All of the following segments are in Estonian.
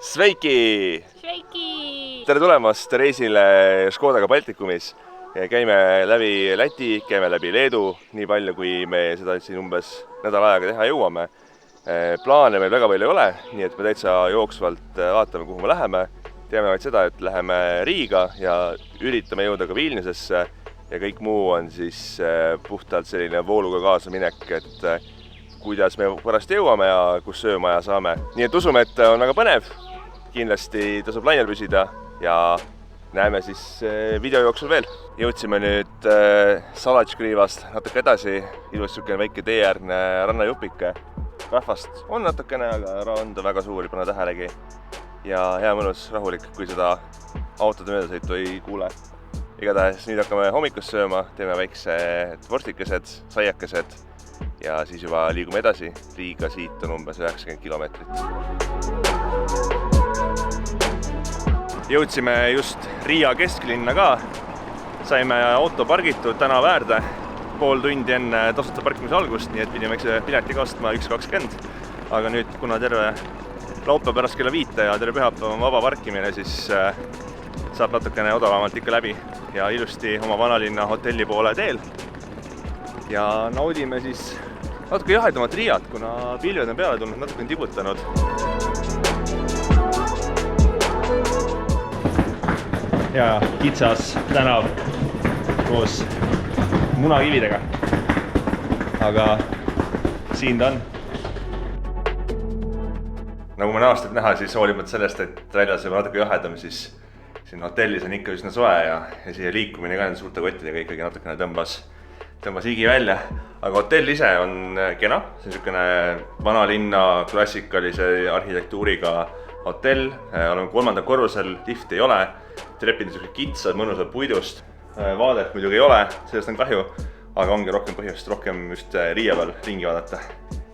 Sveiki! Sveiki! Tere tulemast reisile Škodaga Baltikumis. Käime läbi Läti, käime läbi Leedu, nii palju kui me seda siin umbes nädala ajaga teha jõuame. Plaane meil väga palju ei ole, nii et me täitsa jooksvalt vaatame, kuhu me läheme. Teame vaid seda, et läheme Riiga ja üritame jõuda ka Vilniusesse ja kõik muu on siis puhtalt selline vooluga kaasa minek, et kuidas me pärast jõuame ja kus söömaja saame. Nii et usume, et on väga põnev. Kindlasti tasub lainel püsida ja näeme siis video jooksul veel. Jõudsime nüüd Salatškriivast natuke edasi. Ilus sükene väike teeäärne rannajupike. Rahvast on natukene, aga rand on väga suur, ei pane tähelegi. Ja hea mõnus, rahulik, kui seda autode möödasõitu ei kuule. Igatahes nüüd hakkame hommikust sööma, teeme väiksed vorstikesed, saiakesed ja siis juba liigume edasi. Riiga siit on umbes 90 kilomeetrit. Jõudsime just Riia kesklinna ka. Saime auto pargitud täna väärde pool tundi enne tasuta parkimise algust, nii et pidime pileti kostma 1.20. Aga nüüd, kuna terve laupäev pärast kella 5 ja terve pühapäev on vaba parkimine, siis saab natukene odavamalt ikka läbi ja ilusti oma vanalinna hotelli poole teel. Ja naudime siis natuke jahedamat Riiat, kuna pilved on peale tulnud, natuke on tibutanud. Ja kitsas tänav koos munakividega. Aga siin ta on. Nagu me näost näha, siis hoolimata sellest, et väljas on natuke jahedam, siis siin hotellis on ikka üsna soe ja siia liikumine ka suurte kottidega ikkagi natukene tõmbas higi välja. Aga hotell ise on kena, see on niisugune vanalinna klassikalise arhitektuuriga hotell. Oleme 3. korrusel, lifti ei ole, trepid on kitsad, mõnusad puidust. Vaadet muidugi ei ole, sellest on kahju, aga ongi rohkem põhjust, rohkem just Riia peal ringi vaadata.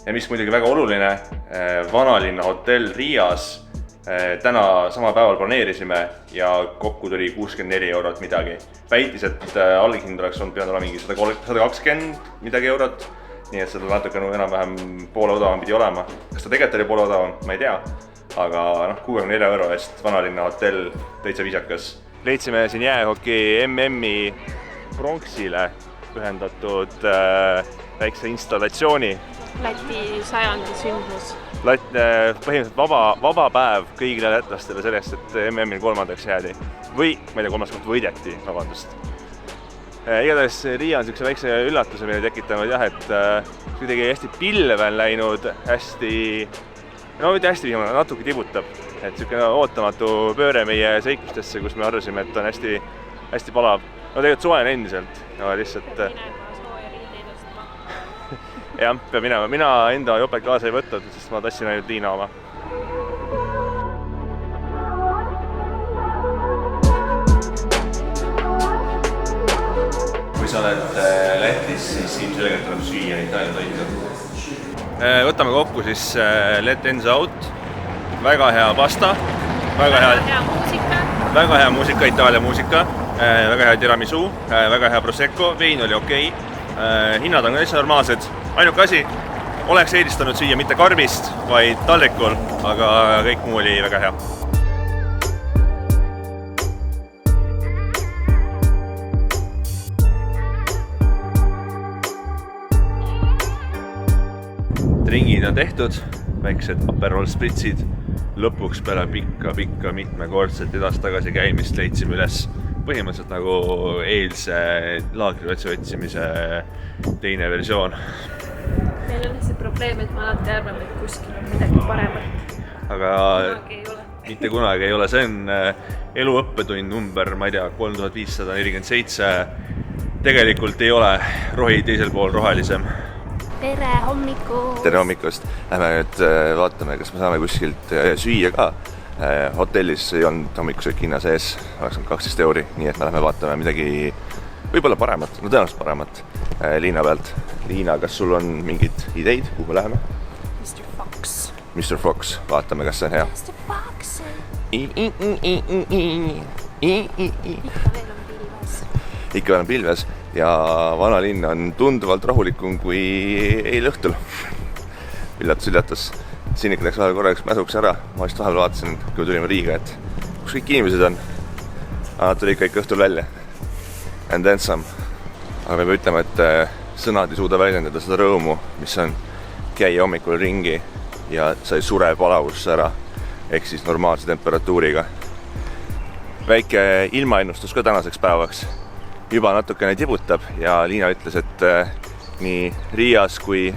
Ja mis muidugi väga oluline, vanalinna hotell Riias täna sama päeval planeerisime ja kokku tuli 64 eurot midagi. Väitis, et alghind oleks olnud pidanud olema mingi 120 midagi eurot, nii et seda natuke enam-vähem poole odavam pidi olema. Kas ta tegelikult oli poole odavam, ma ei tea, aga 64 euro eest vanalinna hotell täitsa viisakas. Leidsime siin jäähoki MM-i pronksile pühendatud väikse installatsiooni. Läti 100. sündmus. Põhimõtteliselt vaba päev kõigile lätlastele sellest, et MM-il 3. jäädi. Või, ma ei tea, 3. koht võideti, vabandust. Igatahes Riia on niisuguse väikse üllatuse meile tekitanud, jah, et kuidagi hästi pilvel läinud, hästi, no mitte hästi vihmane, natuke tibutab. Et niisugune ootamatu pööre meie seiklustesse, kus me arvasime, et on hästi palav. No tegelikult soe on endiselt, aga lihtsalt jah, peab minema. Mina enda jopet kaasa ei võtnud, sest ma tassin ainult Liina oma. Kui sa oled Lätis, siis ilmselgelt tuleb süüa Itaalia toitu. Võtame kokku siis Let Enzo Out. Väga hea pasta. Väga hea muusika, Itaalia muusika. Väga hea tiramisu, väga hea prosecco. Vein oli okei. Hinnad on hästi normaalsed. Ainuke asi, oleks eelistanud süüa mitte karbist, vaid taldrikul, aga kõik muu oli väga hea. Ringid on tehtud, väiksed Aperol spritsid. Lõpuks peale pikka mitmekordset edasi-tagasi käimist leidsime üles põhimõtteliselt nagu eilse laagriotsi otsimise teine versioon. Meil on see probleem, et ma alati arvan, et kuskil on midagi paremat. Aga mitte kunagi ei ole. See on eluõppetund number, ma ei tea, 3547. Tegelikult ei ole rohi teisel pool rohelisem. Tere hommikust! Tere hommikust! Lähme nüüd vaatame, kas me saame kuskilt süüa ka. Hotellis ei olnud hommikusöök hinna sees, oleks 12 euri, nii et me lähme vaatame midagi võib-olla paremat, no tõenäoliselt paremat Liina pealt. Liina, kas sul on mingid ideid, kuhu me läheme? Mr. Fox, vaatame, kas see on hea. Mr. Fox! Ikka veel on pilves ja vanalinn on tunduvalt rahulikum kui eile õhtul. Üllatus. Sinik läks vahel korraks mäsuks ära, ma vist vahel vaatasin, kui tulime Riiga, et kus kõik inimesed on. Aga nad tuli ikka õhtul välja. And then some. Aga me peab ütlema, et sõnad ei suuda väljendada seda rõõmu, mis on käia hommikul ringi ja sa ei sure palavusse ära, ehk siis normaalse temperatuuriga. Väike ilmaennustus ka tänaseks päevaks juba natukene tibutab ja Liina ütles, et nii Riias kui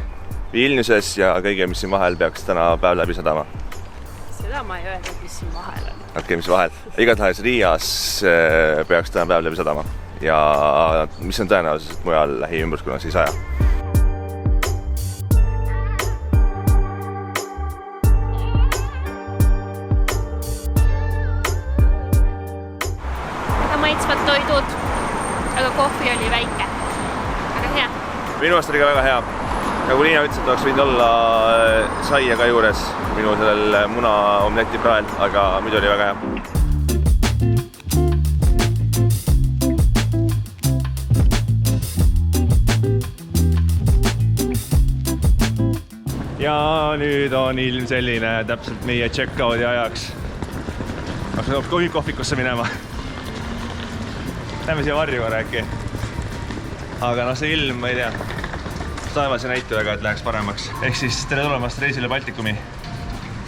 Vilniuses ja kõige, mis siin vahel peaks täna päev läbi sadama. Seda ma ei öelnud, mis siin vahel on. Okei, mis vahel? Igatahes Riias peaks täna päev läbi sadama ja mis on tõenäoliselt, et mujal lähiümbruskonnas ei saja. Maitsvad toidud, aga kohvi oli väike. Aga hea. Minu meelest oli ka väga hea. Nagu Liina ütles, et oleks võinud olla saia ka juures minu sellel muna omleti prael, aga muidu oli väga hea. Ja nüüd on ilm selline täpselt meie check-out'i ajaks. Hakkas kohvikusse minema. Lähme siia varju korra äkki. Aga see ilm, ma ei tea, taevas ei näitu väga, et läheks paremaks. Ehk siis tere tulemast reisile Baltikumi.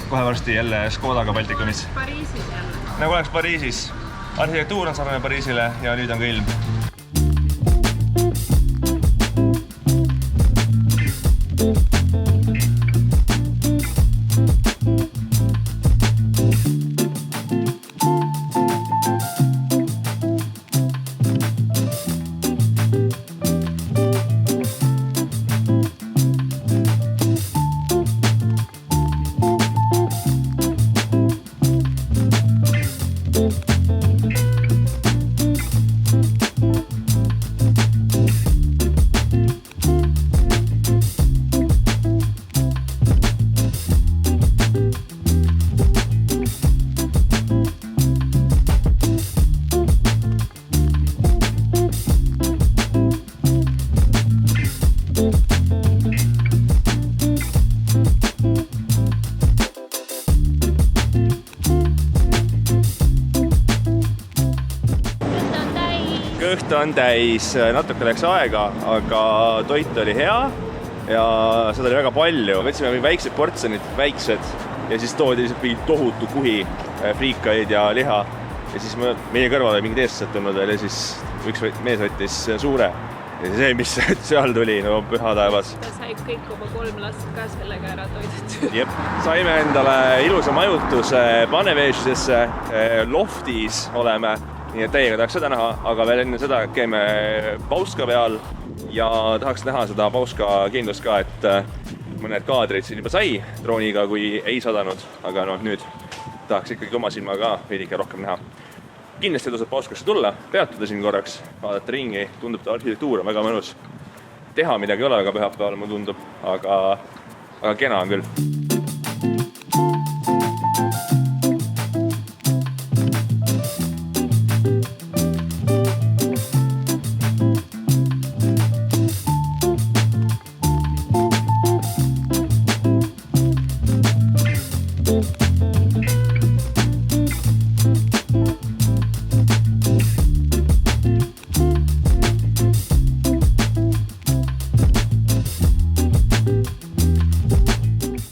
Kohe varsti jälle Škodaga Baltikumis. Pariisis jälle. Nagu oleks Pariisis. Arhitektuur on sarnane Pariisile ja nüüd on ka ilm. Kõht on täis, natuke läks aega, aga toit oli hea ja seda oli väga palju. Võtsime väiksed portsjonid, väiksed ja siis toodi lihtsalt tohutu kuhi friikaid ja liha. Ja siis meie kõrval oli mingid eestlased tulnud veel ja siis üks mees võttis suure. Ja see, mis seal tuli, no püha taevas. Ta sai kõik oma 3 last ka sellega ära toidetud. Jep, saime endale ilusa majutuse Panevežisesse, loftis oleme. Nii et teiega tahaks seda näha, aga veel enne seda käime Bauska peal ja tahaks näha seda Bauska kindlust ka, et mõned kaadrid siin juba sai drooniga, kui ei sadanud, aga nüüd tahaks ikkagi oma silma ka veidike rohkem näha. Kindlasti tasub Bauskasse tulla, peatuda siin korraks, vaadata ringi, tundub, et arhitektuur on väga mõnus. Teha midagi ei ole väga pühapäeval, mulle tundub, aga kena on küll.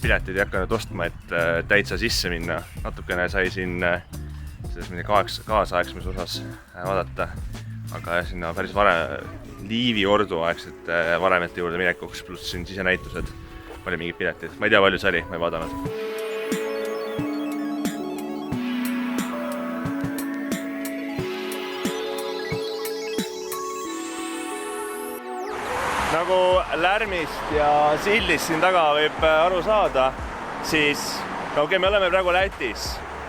Piletid ei hakanud ostma, et täitsa sisse minna. Natukene sai siin selles kaasaegsemes osas vaadata, aga sinna päris Liivi ordu aegselt varemete juurde minekuks, pluss siin sisenäitused oli mingid piletid. Ma ei tea, palju see oli, ma ei vaadanud. Nagu lärmist ja sildist siin taga võib aru saada, siis me oleme praegu Lätis,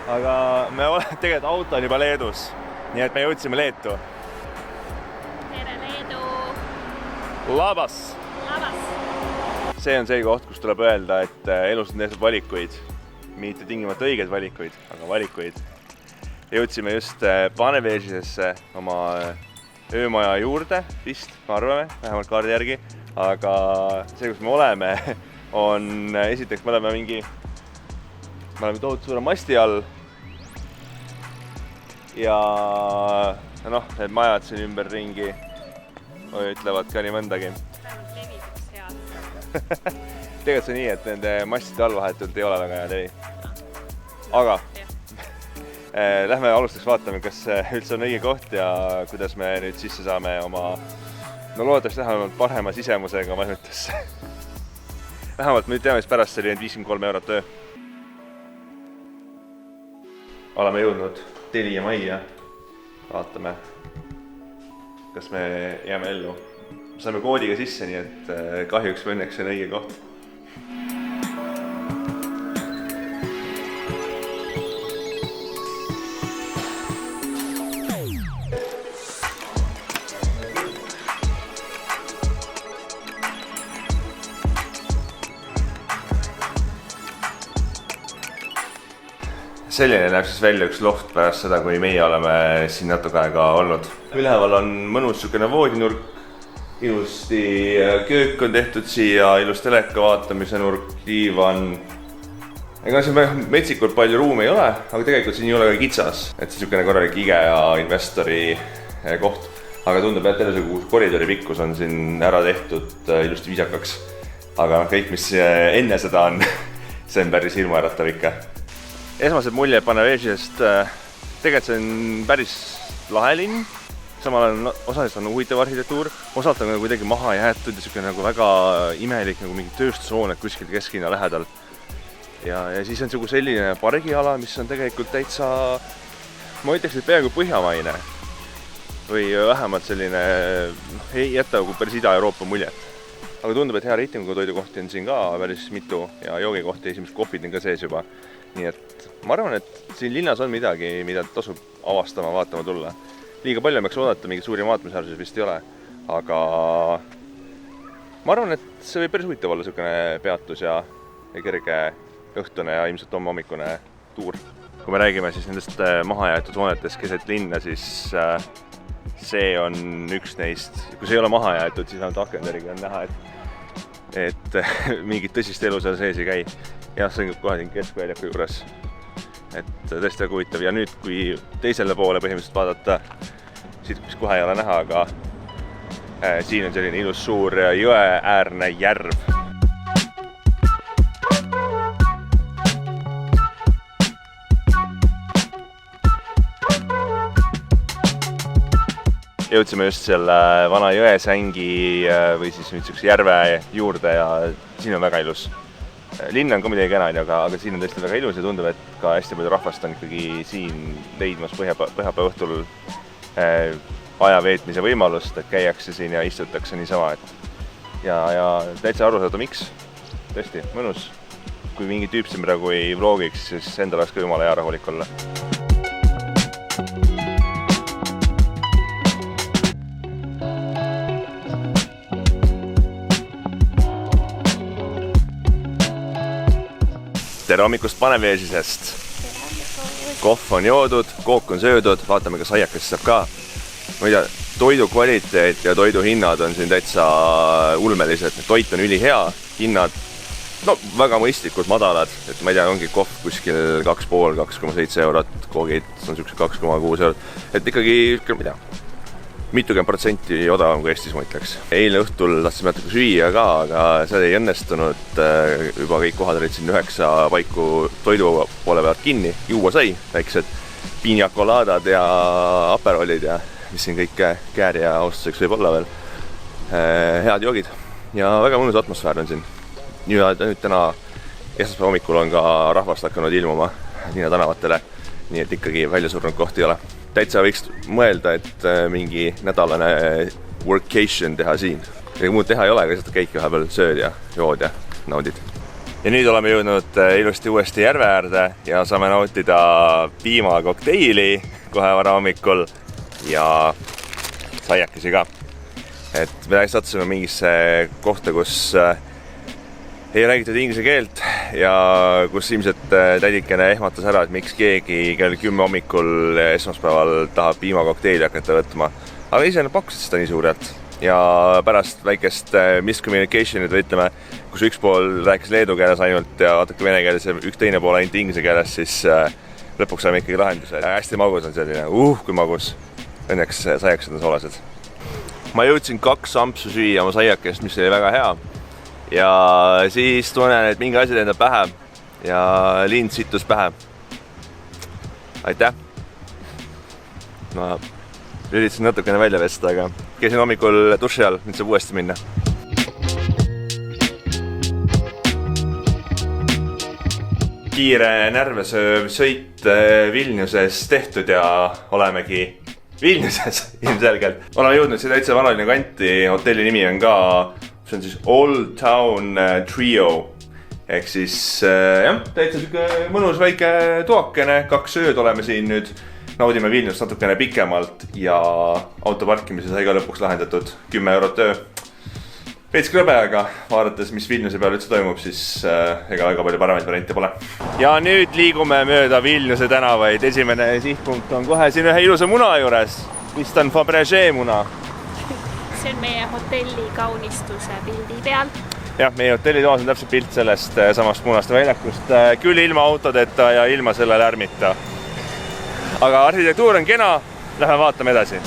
aga me oleme tegelikult auto on juba Leedus, nii et me jõudsime Leetu. Tere Leedu! Labas! Labas! See on see koht, kus tuleb öelda, et elus on tehtud valikuid, mitte tingimata õigeid valikuid, aga valikuid. Jõudsime just Panevežisesse oma öömaja juurde, vist, me arvame, vähemalt kaardi järgi, aga see, kus me oleme, on esiteks, me oleme mingi me oleme tohutu suure masti all. Ja noh, need majad siin ümberringi ütlevad ka nii mõndagi. Tegelikult see nii, et nende mastide all vahetult ei ole väga hea levi. Aga lähme alustaks vaatame, kas üldse on õige koht ja kuidas me nüüd sisse saame oma loodetavasti vähemalt parema sisemusega majutesse. Vähemalt me nüüd teame, mis pärast see oli 53 € töö. Oleme jõudnud Telia majja. Vaatame, kas me jääme ellu. Saame koodiga sisse, nii et kahjuks või õnneks on õige koht. Selline näeb siis välja üks loft pärast seda, kui meie oleme siin natuke aega olnud. Üleval on mõnus sükene voodinurk, ilusti köök on tehtud siia, ilus teleka vaatamise nurk, diivan. Ega siin metsikult palju ruumi ei ole, aga tegelikult siin ei ole ka kitsas. Et see sükene korralik IKEA investori koht. Aga tundub, et terve koridori pikkus on siin ära tehtud ilusti viisakaks. Aga kõik, mis enne seda on, see on päris hirmuäratav ikka. Esmased mulje Panevežisest, tegelikult see on päris lahe linn, samal ajal osaliselt on huvitav arhitektuur, osalt on kuidagi maha jäetud ja selline nagu väga imelik nagu mingi tööstushooned kuskil kesklinna lähedal. Ja siis on selline pargiala, mis on tegelikult täitsa, ma ütleks, et peaaegu põhjamaine või vähemalt selline, ei jäta päris Ida-Euroopa muljet. Aga tundub, et hea reitingu toidukohti on siin ka päris mitu ja joogikohti, esimesed kohvid on ka sees juba. Nii et ma arvan, et siin linnas on midagi, mida tasub avastama, vaatama tulla. Liiga palju peaks oodata, mingi suuri vaatamisväärsuses vist ei ole. Aga ma arvan, et see võib päris huvitav olla selline peatus ja kerge õhtune ja ilmselt hommikune tuur. Kui me räägime siis nendest mahajäetud hoonetest keset linna, siis see on üks neist. Kui see ei ole mahajäetud, siis ainult akenderiga on näha, et mingit tõsist elu seal sees ei käi. Jah, see on kohe keskväljaku juures. Et tõesti väga huvitav. Ja nüüd, kui teisele poole põhimõtteliselt vaadata, siit mis kohe ei ole näha, aga siin on selline ilus suur jõeäärne järv. Jõudsime just selle vana jõesängi või siis nüüd järve juurde ja siin on väga ilus. Linn on ka midagi kena, aga siin on tõesti väga ilus ja tundub, et ka hästi palju rahvast on ikkagi siin leidmas pühapäeva õhtul aja veetmise võimalust, et käiakse siin ja istutakse niisama. Ja täitsa aru saada, miks. Tõesti, mõnus. Kui mingi tüüp siin praegu ei vlogiks, siis endal oleks ka jumala hea rahulik olla. Tere hommikust Panevežisest. Kohv on joodud, kook on söödud, vaatame, kas aiakest saab ka. Ma ei tea, toidu kvaliteet ja toidu hinnad on siin täitsa ulmelised. Toit on ülihea, hinnad väga mõistlikult madalad. Et ma ei tea, ongi kohv kuskil 2,5–2,7 €, koogid on 2,6 €. Et ikkagi, mida? Mitukümmend protsenti odavam kui Eestis, ma ütleks. Eile õhtul tahtsime natuke süüa ka, aga see ei õnnestunud. Juba kõik kohad olid siin 9 paiku toidu poole pealt kinni. Juua sai, väiksed piña coladas ja aperolid ja mis siin kõik kääri ja austuseks võib olla veel. Head joogid ja väga mõnus atmosfäär on siin. Nüüd täna esmaspäeva hommikul on ka rahvast hakanud ilmuma Liina tänavatele, nii et ikkagi välja surnud kohti ei ole. Täitsa võiks mõelda, et mingi nädalane workation teha siin. Ega muud teha ei ole, aga lihtsalt käik vahepeal sööd ja jood ja naudid. Ja nüüd oleme jõudnud ilusti uuesti järve äärde ja saame nautida piimakokteili kohe vara hommikul ja saiakesi ka. Et me sattusime mingisse kohta, kus ei räägitud inglise keelt ja kus ilmselt tädikene ehmatas ära, et miks keegi kell 10 hommikul esmaspäeval tahab piimakokteili hakata võtma. Aga ise nad pakkusid seda nii suurelt. ja pärast väikest miscommunication'it või ütleme, kus üks pool rääkis leedu keeles ainult ja natuke vene keeles ja üks teine pool ainult inglise keeles, siis lõpuks saime ikkagi lahenduse. Hästi magus on selline, kui magus. Õnneks saiakesed on soolased. Ma jõudsin 2 ampsu süüa oma saiakest, mis oli väga hea. Ja siis tunnen, et mingi asi lendab pähe ja lind sittus pähe. Aitäh! Ma üritasin natukene välja vesta, aga käisin hommikul duši all, nüüd saab uuesti minna. Kiire närvesööv sõit Vilniuses tehtud ja olemegi Vilniuses ilmselgelt. Oleme jõudnud siia täitsa vanaline kanti, hotelli nimi on ka, see on siis Old Town Trio. Ehk siis jah, täitsa mõnus väike toakene, 2 ööd oleme siin nüüd. Naudime Vilniust natukene pikemalt ja auto parkimise sai ka lõpuks lahendatud 10 eurot öö. Veits krõbe, aga vaadates, mis Vilniuse peal üldse toimub, siis ega väga palju paremaid variante pole. Ja nüüd liigume mööda Vilniuse tänavaid. Esimene sihtpunkt on kohe siin ühe ilusa muna juures. Vist on Fabergé muna. See on meie hotelli kaunistuse pildi peal. Jah, meie hotelli toas on täpselt pilt sellest samast munast väljakust. Küll ilma autodeta ja ilma selle lärmita. Aga arhitektuur on kena, lähme vaatame edasi.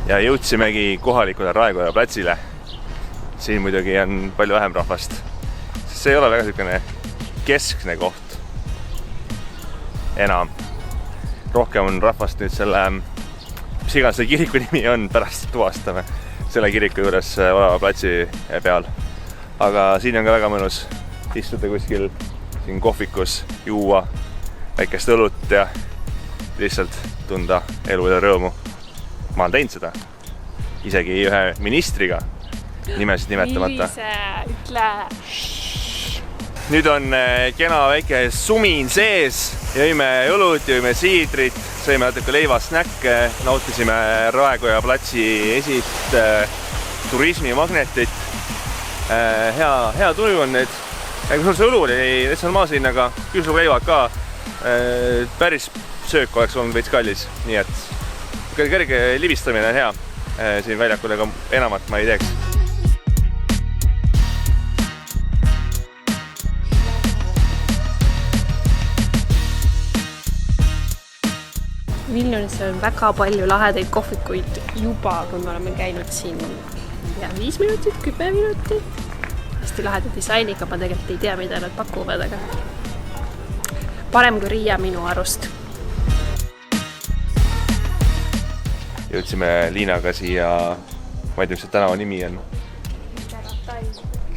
Ja jõudsimegi kohalikule Raekoja platsile. Siin muidugi on palju vähem rahvast. Sest see ei ole väga selline keskne koht. Enam. Rohkem on rahvast nüüd selle, mis iganes see kiriku nimi on, pärast tuvastame selle kiriku juures oleva platsi peal. Aga siin on ka väga mõnus istuda kuskil siin kohvikus, juua väikest õlut ja lihtsalt tunda elu ja rõõmu. Ma olen teinud seda. Isegi ühe ministriga nimesid nimetamata. Ütle. Nüüd on kena väike sumin sees. Jõime õlut, jõime siidrit, sõime natuke leivasnäkke, nautisime Raekoja platsi esist turismimagnetit. Hea tuju on nüüd. Kui see õlu oli täitsa normaalse hinnaga, küll sul leivad ka. Päris söök oleks olnud veits kallis, nii et kerge libistamine on hea. Siin väljakul ega enamat ma ei teeks. Vilniuses on väga palju lahedaid kohvikuid juba, kui me oleme käinud siin 5 minutit, 10 minutit. Hästi laheda disainiga, ma tegelikult ei tea, mida nad pakuvad, aga parem kui Riia minu arust. Jõudsime Liinaga siia, ma ei tea, mis see tänava nimi on.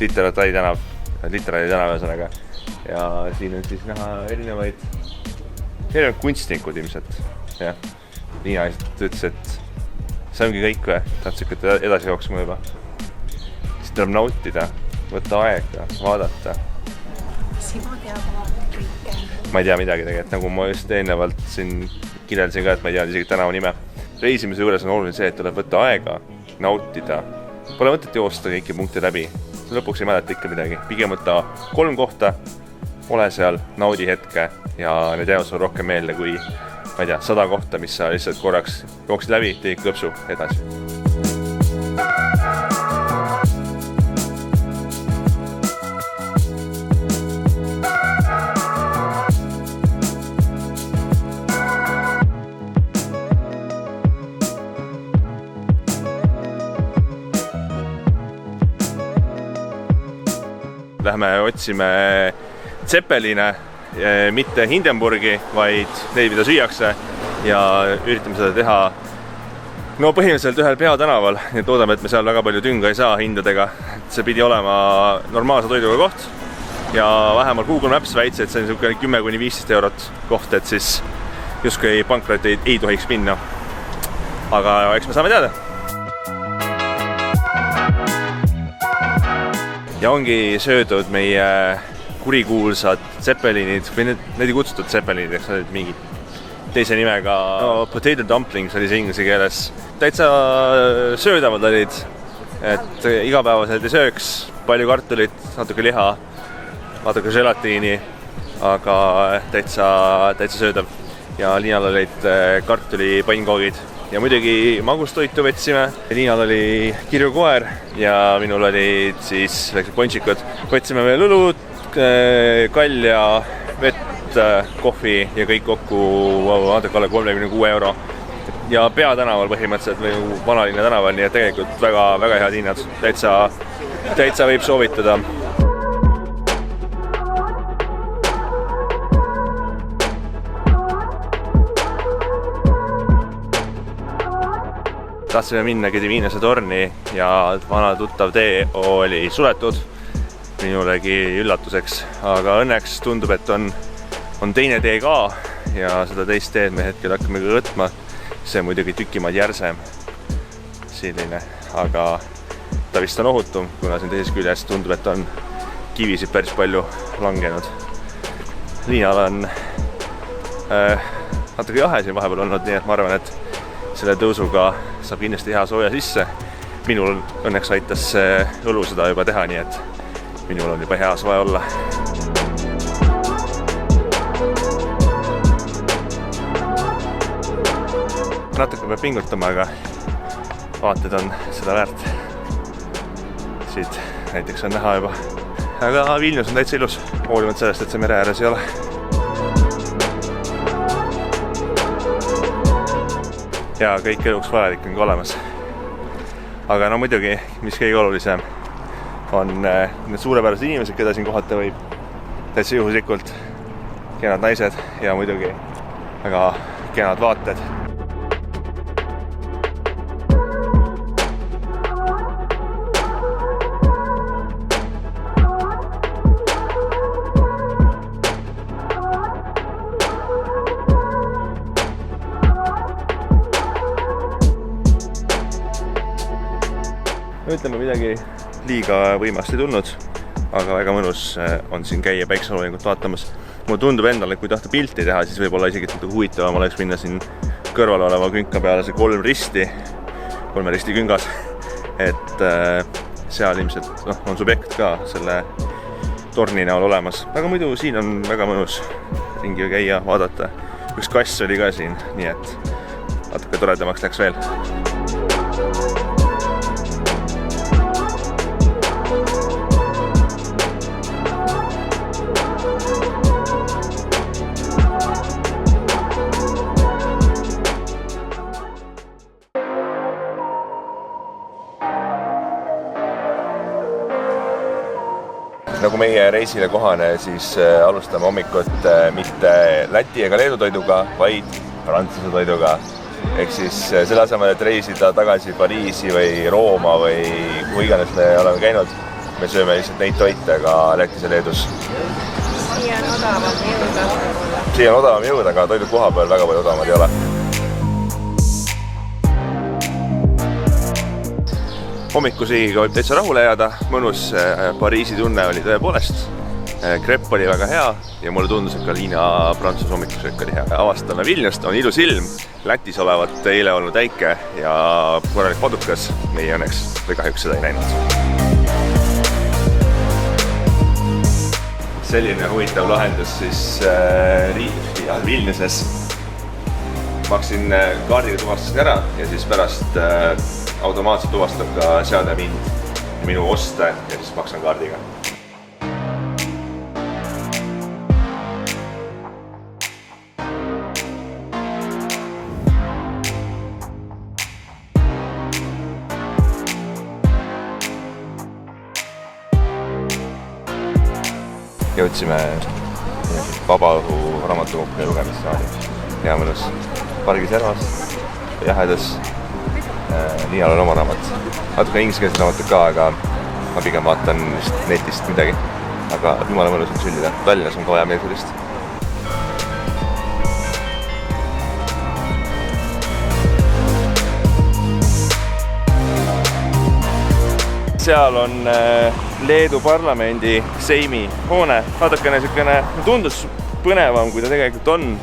Literatai tänav, ühesõnaga. Ja siin on siis näha erinevaid kunstnikud ilmselt. Ja. Liina ütles, et see ongi kõik või, tahad sükata edasi jooksma juba. Siis tuleb nautida, võtta aega, vaadata. Sima teab kõike. Ma ei tea midagi tegelikult, nagu ma just eelnevalt siin kirjeldasin ka, et ma ei tea isegi tänava nime. Reisimise juures on oluline see, et tuleb võtta aega, nautida. Pole mõtet joosta kõiki punkte läbi. Lõpuks ei mäleta ikka midagi. Pigem võtta 3 kohta, ole seal, naudi hetke ja need jäävad sul rohkem meelde kui, ma ei tea, 100 kohta, mis sa lihtsalt korraks jooksid läbi, teid klõpsu edasi. Lähme otsime Zeppeline, mitte Hindenburgi, vaid neid, mida süüakse ja üritame seda teha põhimõtteliselt ühel peatanaval, nii et loodame, et me seal väga palju tünga ei saa hindadega. See pidi olema normaalse toiduga koht ja vähemalt Google Maps väitsi, et see on 10–15 eurot koht, et siis justkui pankrot ei tohiks minna. Aga eks me saame teada. Ja ongi söödud meie kurikuulsad zeppelinid, või need ei kutsutud zeppelinid, eks need mingi teise nimega potato dumplings oli see inglise keeles. Täitsa söödavad olid, et igapäevaselt ei sööks, palju kartulit, natuke liha, natuke gelatiini aga täitsa söödav. Ja Liinal olid kartuli pannkoogid ja muidugi magustoitu võtsime. Liinal oli kirjukoer ja minul olid siis väiksed pontsikud. Võtsime veel õlut, kalja, vett, kohvi ja kõik kokku natuke alla 36 euro. Ja peatänaval põhimõtteliselt või Vanalinna tänaval, nii et tegelikult väga head hinnad. Täitsa võib soovitada. Tahtsime minna Gediminese torni ja vana tuttav tee oli suletud minulegi üllatuseks, aga õnneks tundub, et on teine tee ka ja seda teist teed me hetkel hakkame ka võtma. See muidugi tükimaad järsem selline, aga ta vist on ohutum, kuna siin teises küljes tundub, et on kivisid päris palju langenud. Liinal on natuke jahe siin vahepeal olnud, nii et ma arvan, et selle tõusuga saab kindlasti hea sooja sisse. Minul õnneks aitas õlu seda juba teha, nii et minul on juba hea soe olla. Natuke peab pingutama, aga vaated on seda väärt. Siit näiteks on näha juba. Aga Vilnius on täitsa ilus, hoolimata sellest, et see mere ääres ei ole. Ja kõik eluks vajalik on ka olemas. Aga no muidugi, mis kõige olulisem, on need suurepärased inimesed, keda siin kohata võib. Täitsa juhuslikult kenad naised ja muidugi väga kenad vaated. Ütleme midagi liiga võimast ei tulnud, aga väga mõnus on siin käia päikseloolingut vaatamas. Mulle tundub endale, et kui tahta pilti teha, siis võib-olla isegi huvitavam oleks minna siin kõrval oleva künka peale see kolme risti küngas. Et seal ilmselt on subjekt ka selle torni näol olemas. Aga muidu siin on väga mõnus ringi käia, vaadata. Üks kass oli ka siin, nii et natuke toredamaks läks veel. Nagu meie reisile kohane, siis alustame hommikut mitte Läti ega Leedu toiduga, vaid Prantsuse toiduga. Ehk siis selle asemel, et reisida tagasi Pariisi või Rooma või kuhu iganes me oleme käinud, me sööme lihtsalt neid toite ka Lätis ja Leedus. Siia on odavam jõuda, aga toidud koha peal väga palju odavamad ei ole. Hommikusiigiga võib täitsa rahule jääda, mõnus Pariisi tunne oli tõepoolest. Krepp oli väga hea ja mulle tundus, et ka Liina Prantsuse hommikusöök oli hea. Avastame Vilniust, on ilus ilm, Lätis olevat eile olnud äike ja korralik padukas, meie õnneks või kahjuks seda ei näinud. Selline huvitav lahendus siis Vilniuses. Maksin kaardiga tuvastasin ära ja siis pärast automaatselt tuvastab ka seade mind ja minu oste ja siis maksan kaardiga. Jõudsime vabaõhu raamatukokku ja lugemissaali. Hea mõnus pargi servas, jahedas. Liinal on oma raamat. Natuke ingliskeelset raamatut ka, aga ma pigem vaatan netist midagi. Aga jumala mõnus on süllida. Tallinnas on ka vaja meelsudist. Seal on Leedu parlamendi Seimi hoone. Natukene tundus põnevam, kui ta tegelikult on.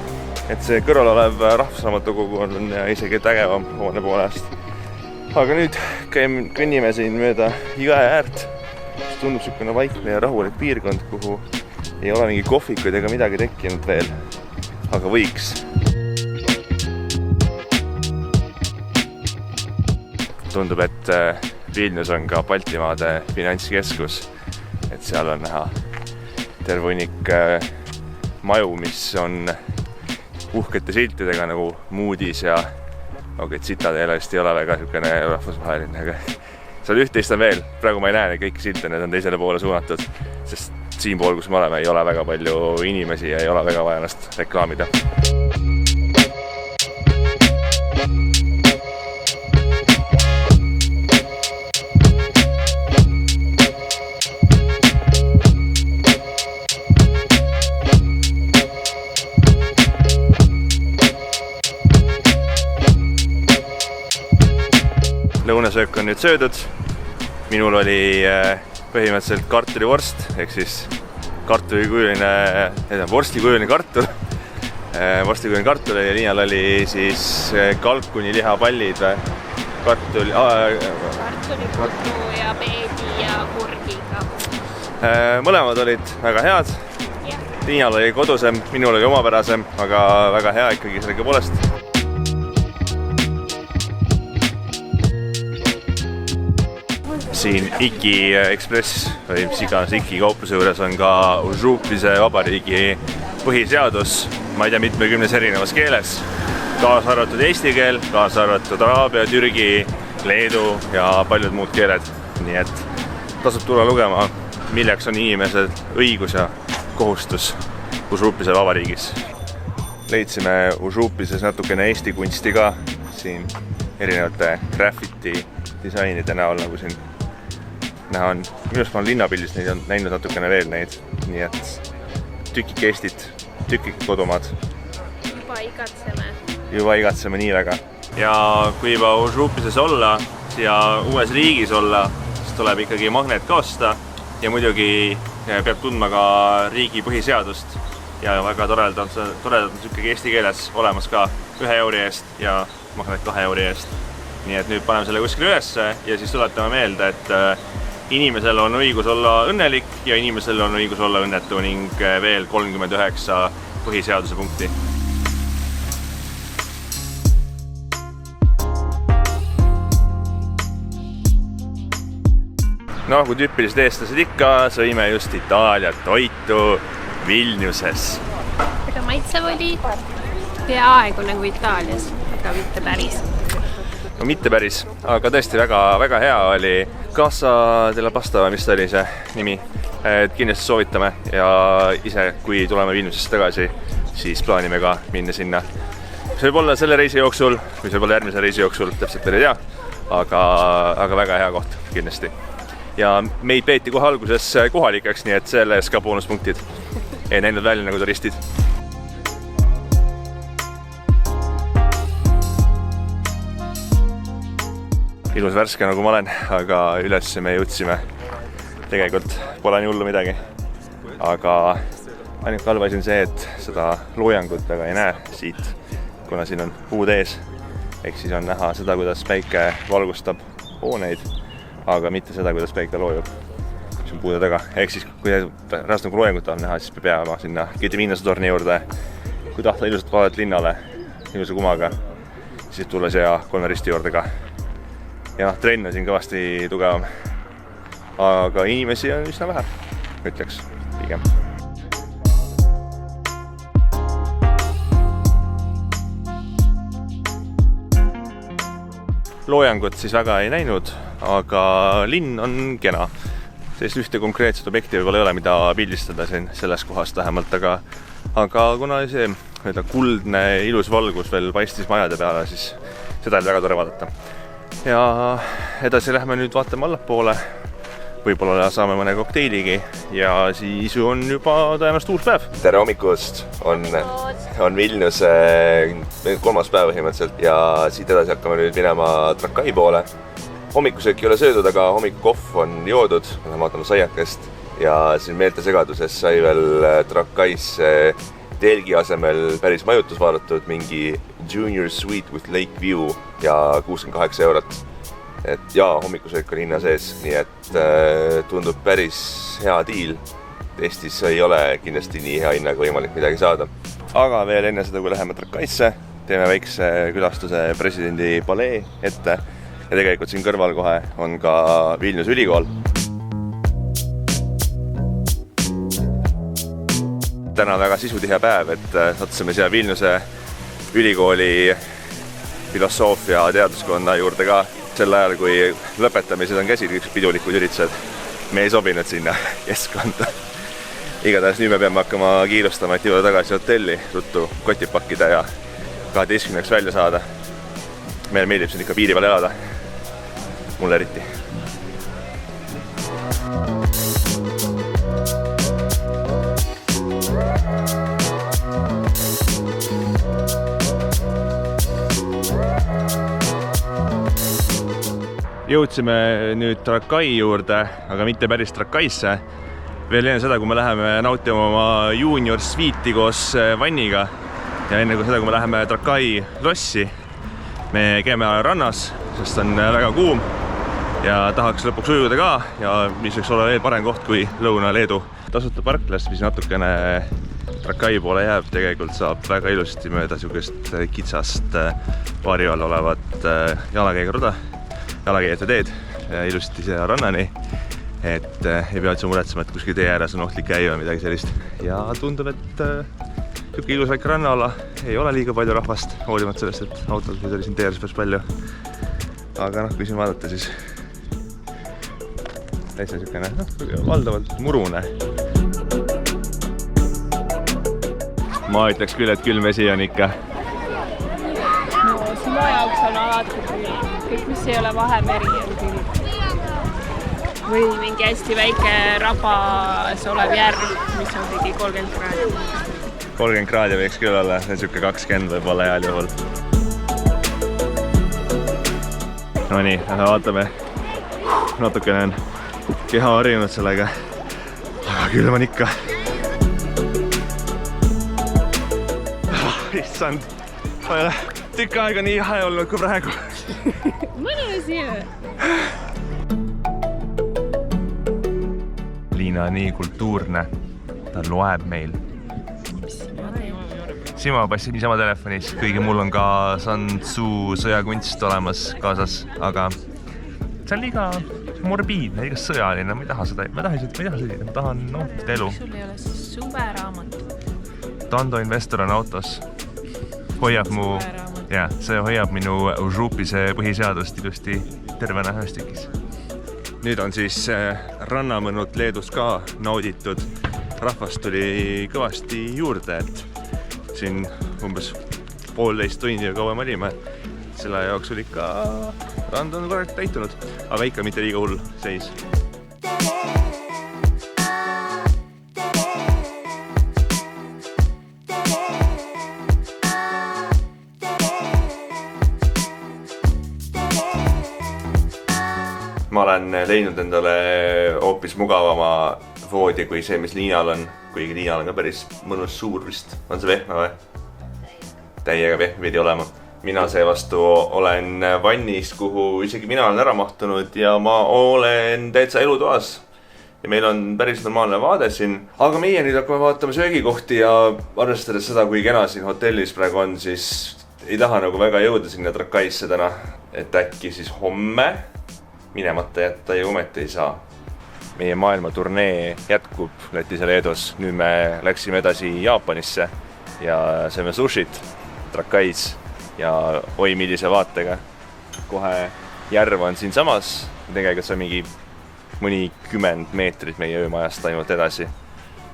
Et see kõrval olev rahvusraamatukogu on isegi tägevam hoone poolest. Aga nüüd kõnnime siin mööda jõe äärt, mis tundub sükene vaikne ja rahulik piirkond, kuhu ei ole mingi kohvikuid ega midagi tekkinud veel, aga võiks. Tundub, et Vilnius on ka Baltimaade finantskeskus, et seal on näha terve hunnik maju, mis on uhkete siltidega nagu Moody's ja Citadel vist ei ole väga niisugune rahvusvaheline, aga seal üht-teist on veel. Praegu ma ei näe kõiki silte, need on teisele poole suunatud, sest siinpool, kus me oleme, ei ole väga palju inimesi ja ei ole väga vaja ennast reklaamida. Lõunasöök on nüüd söödud. Minul oli põhimõtteliselt kartulivorst, ehk siis vorstikujuline kartul. Vorstikujuline kartul ja Liinal oli siis kalkuni lihapallid või kartulikutru ja peedi ja kurgiga. Mõlemad olid väga head. Liinal oli kodusem, minul oli omapärasem, aga väga hea ikkagi sellega poolest. Siin Iki Express või mis iganes Iki kaupluse juures on ka Užupise vabariigi põhiseadus, ma ei tea, mitmekümnes erinevas keeles, kaasa arvatud eesti keel, kaasa arvatud araabia, türgi, leedu ja paljud muud keeled. Nii et tasub tulla lugema, milleks on inimesel õigus ja kohustus Užupise vabariigis. Leidsime Užupises natukene eesti kunsti ka siin erinevate graffiti disainide näol, nagu siin näha on. Minust ma olen linnapildist neid on näinud natukene veel neid, nii et tükike Eestit, tükike kodumaad. Juba igatseme nii väga. Ja kui juba Užupises olla ja uues riigis olla, siis tuleb ikkagi magnet ka osta ja muidugi peab tundma ka riigi põhiseadust ja väga toredalt on ikkagi eesti keeles olemas ka 1 euri eest ja magnet 2 euri eest. Nii et nüüd paneme selle kuskile ülesse ja siis tuletame meelde, et inimesel on õigus olla õnnelik ja inimesel on õigus olla õnnetu ning veel 39 põhiseaduse punkti. No, kui tüüpilised eestlased ikka, sõime just Itaalia toitu Vilniuses. Aga maitsev oli peaaegu nagu Itaalias, aga mitte päris. No mitte päris, aga tõesti väga hea oli Casa della Pasta, mis ta oli see nimi. Kindlasti soovitame ja ise, kui tuleme Vilniusest tagasi, siis plaanime ka minna sinna. See võib olla selle reisi jooksul, või see võib olla järgmise reisi jooksul, täpselt veel ei tea, aga väga hea koht kindlasti. Ja meid peeti kohe alguses kohalikeks, nii et selles ka boonuspunktid. Ei näinud välja nagu turistid. Ilus värske nagu ma olen, aga üles me jõudsime. Tegelikult pole nii hullu midagi. Aga ainuke halb asi on see, et seda loojangut väga ei näe siit, kuna siin on puud ees. Ehk siis on näha seda, kuidas päike valgustab hooneid, aga mitte seda, kuidas päike loojub. See on puude taga. Ehk siis, kui räst nagu loojangut on näha, siis me peame sinna Gedimina torni juurde. Kui tahta ilusat vaadet linnale, ilusa kumaga, siis tulla siia Kolmeristi juurde ka. Ja trenn on siin kõvasti tugevam. Aga inimesi on üsna vähe, ütleks pigem. Loojangut siis väga ei näinud, aga linn on kena. Sellist ühte konkreetset objekti võib-olla ei ole, mida pildistada siin selles kohast vähemalt, aga kuna see kuldne ilus valgus veel paistis majade peale, siis seda oli väga tore vaadata. Ja edasi lähme nüüd vaatame allapoole. Võib-olla saame mõne kokteiligi ja siis on juba tõenäoliselt uus päev. Tere hommikust! On Vilnius 3. päev põhimõtteliselt ja siit edasi hakkame nüüd minema Trakai poole. Hommikusöök ei ole söödud, aga hommikukohv on joodud. Me vaatame saiakest ja siin meeltesegaduses sai veel Trakais telgi asemel päris majutus vaadatud, mingi Junior Suite with Lake View ja 68 eurot. Et ja hommikusöök on hinna sees, nii et tundub päris hea diil Eestis ei ole kindlasti nii hea hinnaga võimalik midagi saada. Aga veel enne seda, kui läheme Trakaisse, teeme väikse külastuse presidendi palee ette ja tegelikult siin kõrval kohe on ka Vilniuse ülikool. Täna on väga sisutihe päev, et satsime siia Vilniuse ülikooli filosoofia teaduskonna juurde ka sel ajal, kui lõpetamised on käsil, üks pidulikud üritused. Me ei sobinud sinna keskkonda. Igatahes nüüd me peame hakkama kiirustama, et jõuda tagasi hotelli, ruttu kotid pakkida ja 12 välja saada. Meile meeldib siin ikka piiri peal elada. Mulle eriti. Jõudsime nüüd Trakai juurde, aga mitte päris Trakaisse. Veel enne seda, kui me läheme nautima oma junior sviiti koos vanniga ja enne kui seda, kui me läheme Trakai lossi, me käime rannas, sest on väga kuum ja tahaks lõpuks ujuda ka ja mis võiks olla veel parem koht kui Lõuna-Leedu. Tasuta parklas, mis natukene Trakai poole jääb, tegelikult saab väga ilusti mööda sihukest kitsast paari all olevat jalakäijate teed ilusti siia rannani, et ei pea üldse muretsema, et kuskil tee ääres on ohtlik käia või midagi sellist. Ja tundub, et niisugune ilus väike rannaala ei ole liiga palju rahvast, hoolimata sellest, et autosid oli siin tee ääres päris palju. Aga kui siin vaadata, siis täitsa niisugune valdavalt murune. Ma ütleks küll, et külm vesi on ikka. No sinu jaoks on alati küll. Kõik, mis ei ole Vahemeri, on küll. Või mingi hästi väike rabas olev järv, mis on mingi 30 kraadi. 30 kraadi võiks küll olla, see on siuke 20 võib-olla heal juhul. No nii, vaatame. Natukene on keha harjunud sellega, aga külm on ikka. Issand, ma ei ole tükk aega nii jahe olnud kui praegu. Mõnus ju! Liina on nii kultuurne, ta loeb meil. Sima passid niisama telefonis, kuigi mul on ka Santsu sõjakunst olemas kaasas, aga see on liiga morbiidne, liiga sõjaline, ma ei taha seda, ma tahan nautida elu. Sul ei ole suveraamat. Tando investor on autos, see hoiab minu župise põhiseadust ilusti tervena ühes tükis. Nüüd on siis rannamõnnud Leedus ka nauditud. Rahvast tuli kõvasti juurde, et siin umbes 1,5 tundi ja kauem olime. Selle jaoks oli ikka rand on korrekt täitunud, aga ikka mitte liiga hull seis. Ma olen leidnud endale hoopis mugavama voodi kui see, mis Liinal on. Kuigi Liinal on ka päris mõnus suur vist. On see vehme või? Täiega vehme pidi olema. Mina seevastu olen vannis, kuhu isegi mina olen ära mahtunud ja ma olen täitsa elutoas. Ja meil on päris normaalne vaade siin. Aga meie nüüd hakkame vaatama söögikohti ja arvestades seda, kui kena siin hotellis praegu on, siis ei taha nagu väga jõuda sinna Trakaisse täna. Et äkki siis homme minemata jätta ja ometi ei saa. Meie maailmaturnee jätkub Lätis ja Leedus. Nüüd me läksime edasi Jaapanisse ja sööme sushit Trakais ja oi millise vaatega. Kohe järv on siin samas. Tegelikult see on mingi mõni 10 meetrit meie öömajast ainult edasi.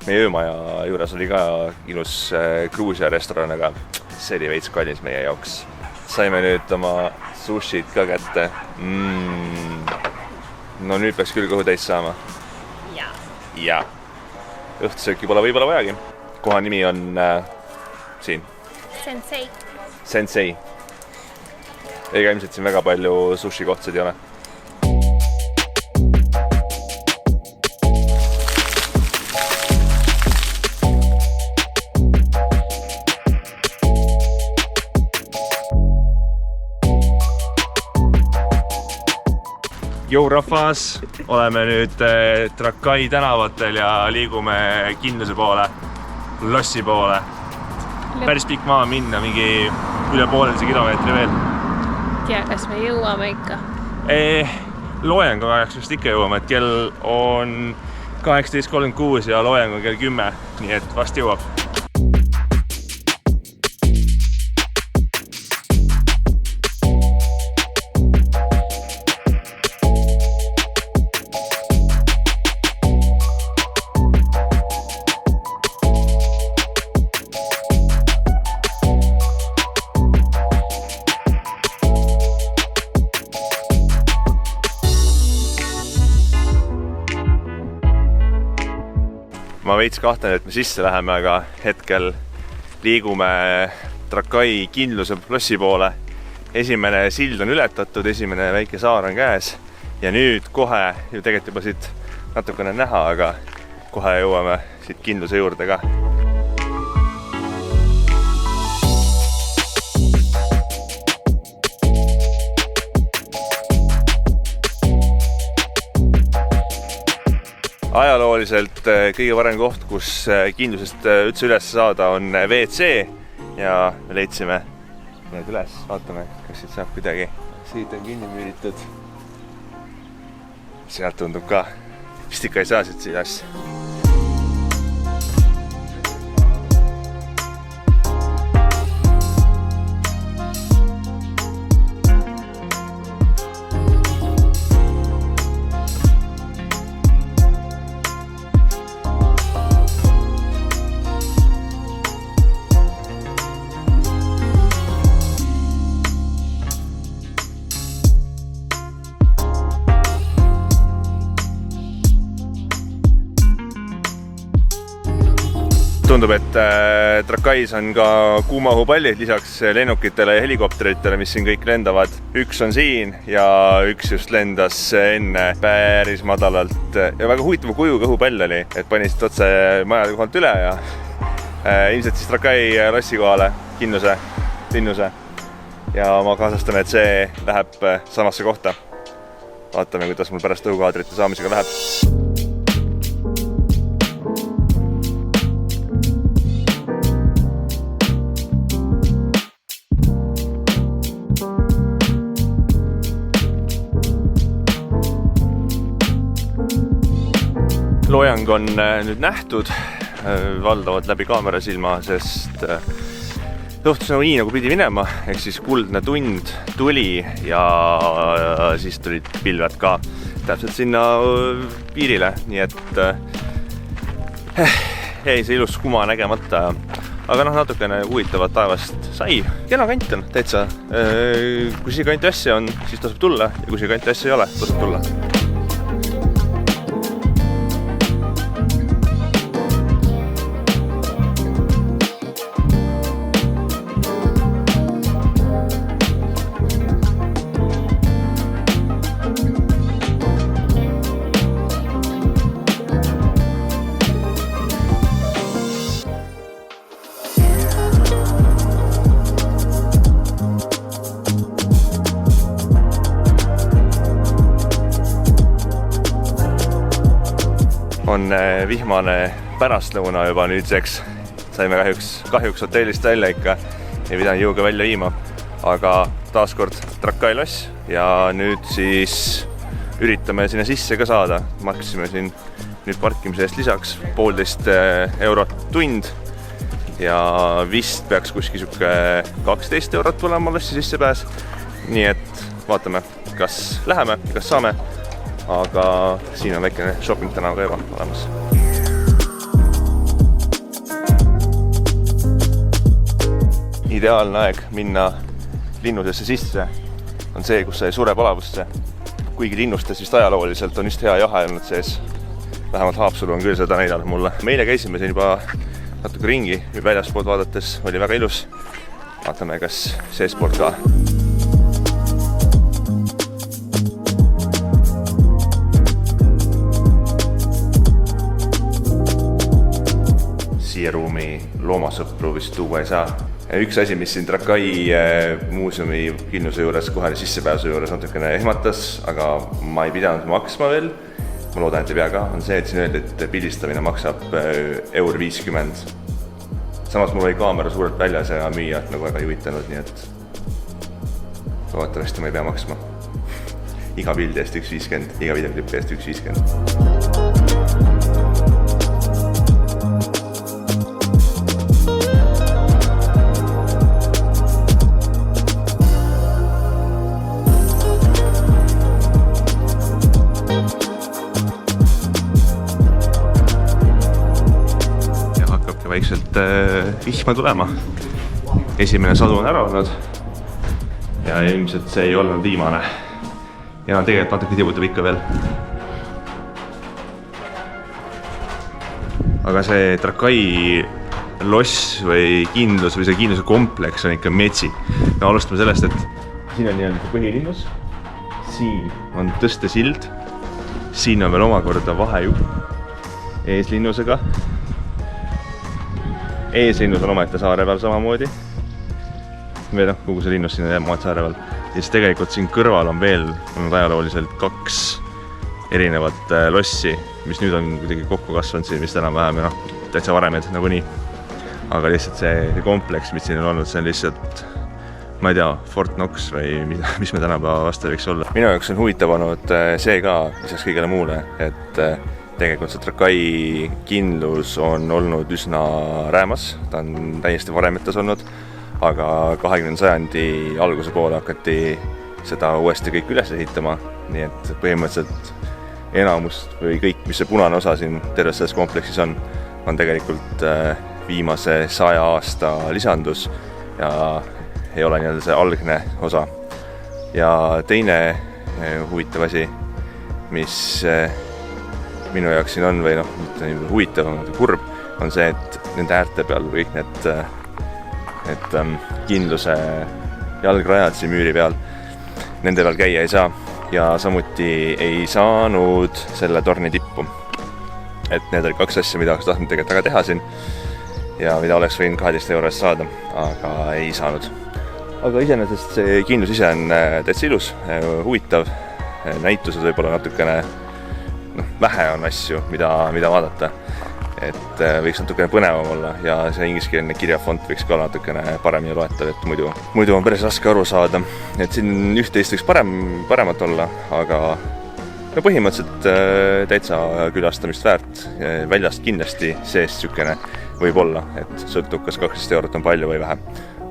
Meie öömaja juures oli ka ilus Gruusia restoran, aga see oli veits kallis meie jaoks. Saime nüüd oma sushit ka kätte. No nüüd peaks küll kõhu täis saama. Ja. Õhtusööki pole võib-olla vajagi. Koha nimi on siin. Sensei. Ega ilmselt siin väga palju sushi kohtsid ei ole. Jou rahvas, oleme nüüd Trakai tänavatel ja liigume Kindluse poole, lossi poole. Päris pikk maa minna, mingi üle 1,5 kilomeetri veel. Tea, kas me jõuame ikka? Loojangu ajaks vist ikka jõuame, et kell on 18.36 ja loojang on kell 10, nii et vast jõuab. Ma veits kahtlen, et me sisse läheme, aga hetkel liigume Trakai Kindluse lossi poole. Esimene sild on ületatud, esimene väike saar on käes ja nüüd kohe, ju tegelikult juba siit natukene näha, aga kohe jõuame siit Kindluse juurde ka. Ajalooliselt kõige parem koht, kus Kindlusest üldse üles saada, on WC ja me leidsime need üles. Vaatame, kas siit saab kuidagi. Siit on kinni müüritud. Sealt tundub ka. Vist ikka ei saa siit üles. Tundub, et Trakais on ka kuumaõhupallid lisaks lennukitele ja helikopteritele, mis siin kõik lendavad. Üks on siin ja üks just lendas enne päris madalalt ja väga huvitava kujuga õhupall oli, et pani siit otse majade kohalt üle ja ilmselt siis Trakai lossi kohale, Kindluse, linnuse. Ja ma kaasastan, et see läheb samasse kohta. Vaatame, kuidas mul pärast õhukaadrite saamisega läheb. Loojang on nüüd nähtud valdavalt läbi kaamerasilma, sest õhtus nii nagu pidi minema, ehk siis kuldne tund tuli ja siis tulid pilved ka täpselt sinna piirile, nii et jäi see ilus kuma nägemata, aga natukene huvitavat taevast sai. Kena kant on täitsa, kui siia kanti asja on, siis tasub tulla ja kui siia kanti asja ei ole, tasub tulla. On vihmane pärastlõuna juba nüüdseks. Saime kahjuks hotellist välja ikka, ei pidanud jõuga välja viima, aga taaskord Trakai loss ja nüüd siis üritame sinna sisse ka saada. Maksime siin nüüd parkimise eest lisaks 1,5 eurot tund ja vist peaks kuskil 12 eurot olema lossi sissepääs. Nii et vaatame, kas läheme ja kas saame. Aga siin on väikene shopping tänav ka juba olemas. Ideaalne aeg minna linnusesse sisse on see, kus sa ei sure palavusse. Kuigi linnustes vist ajalooliselt on just hea jahe olnud sees. Vähemalt Haapsalu on küll seda näidanud mulle. Meile käisime siin juba natuke ringi ja väljaspoolt vaadates oli väga ilus. Vaatame, kas seespoolt ka. siia ruumi loomasõpru vist tuua ei saa. Üks asi, mis siin Trakai muuseumi Kinnuse juures kohe sissepääsu juures natukene ehmatas, aga ma ei pidanud maksma veel, ma loodan, et ei pea ka, on see, et siin öeldi, et pildistamine maksab €50. Samas mul oli kaamera suurelt väljas ja müüjad nagu väga ei huvitanud, nii et loodetavasti ma ei pea maksma. Iga pildi eest 1,50, iga videoklipi eest 1,50. Vaikselt vihma tulema. Esimene sadu on ära olnud ja ilmselt see ei olnud viimane. Ja tegelikult natuke tibutab ikka veel. Aga see Trakai loss või kindlus või see kindluse kompleks on ikka metsi. Me alustame sellest, et siin on nii-öelda põhilinnus, siin on tõstesild, siin on veel omakorda vahejupp eeslinnusega. Eeslinnus on omaette saare peal samamoodi. Või kogu see linnus siin on omaette saare peal. Ja siis tegelikult siin kõrval on veel ajalooliselt 2 erinevat lossi, mis nüüd on kuidagi kokku kasvanud siin vist enam-vähem ja täitsa varemed nagu nii. Aga lihtsalt see kompleks, mis siin on olnud, see on lihtsalt, ma ei tea, Fort Knox või mis me tänapäeva vastu võiks olla. Minu jaoks on huvitav olnud see ka, lisaks kõigele muule, et tegelikult see Trakai kindlus on olnud üsna räämas, ta on täiesti varemetas olnud, aga 20. sajandi alguse poole hakati seda uuesti kõik üles ehitama, nii et põhimõtteliselt enamust või kõik, mis see punane osa siin terves selles kompleksis on tegelikult viimase 100 aasta lisandus ja ei ole nii-öelda see algne osa. Ja teine huvitav asi, mis minu jaoks siin on või mitte huvitav, aga kurb, on see, et nende äärte peal kõik need kindluse jalgrajad siin müüri peal, nende peal käia ei saa ja samuti ei saanud selle torni tippu. Et need oli 2 asja, mida oleks tahtnud tegelikult väga teha siin ja mida oleks võinud 12 € saada, aga ei saanud. Aga iseenesest see kindlus ise on täitsa ilus, huvitav, näitused võib-olla natukene vähe on asju, mida vaadata, et võiks natukene põnevam olla ja see ingliskeelne kirjafont võiks ka natukene paremini loetav, et muidu on päris raske aru saada, et siin üht-teist võiks paremat olla, aga põhimõtteliselt täitsa külastamist väärt, väljast kindlasti seest sükene võib olla, et sõltub, kas 12 € on palju või vähe,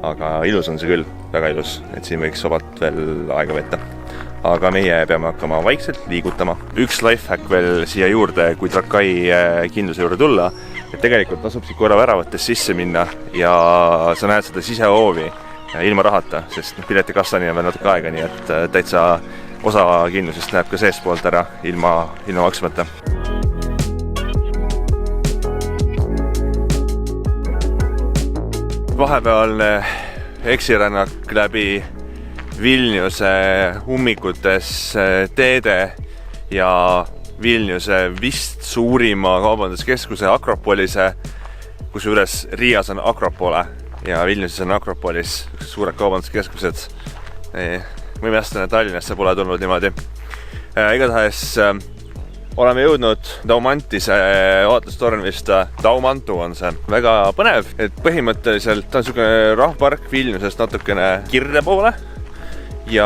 aga ilus on see küll, väga ilus, et siin võiks vabalt veel aega võtta. Aga meie peame hakkama vaikselt liigutama. Üks lifehack veel siia juurde, kui Trakai kindluse juurde tulla, et tegelikult tasub siit korra väravatest sisse minna ja sa näed seda sisehoovi ilma rahata, sest piletikassani on veel natuke aega, nii et täitsa osa kindlusest näeb ka seespoolt ära ilma maksmata. Vahepealne eksirännak läbi Vilniuse ummikutes teede ja Vilniuse vist suurima kaubanduskeskuse Akropolise, kusjuures Riias on Akropole ja Vilniuses on Akropolis suured kaubanduskeskused. Ma imestan, et Tallinnasse pole tulnud niimoodi. Igatahes oleme jõudnud Daumantise vaatlustornist, Daumantu on see. Väga põnev, et põhimõtteliselt on niisugune rahvpark Vilniusest natukene kirde poole. Ja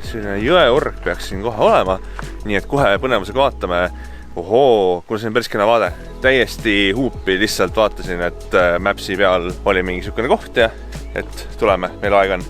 selline jõeorg peaks siin kohe olema, nii et kohe põnevusega vaatame. Ohoo, kuule see on päris kena vaade. Täiesti huupi lihtsalt vaatasin, et Mapsi peal oli mingi niisugune koht ja et tuleme, meil aega on.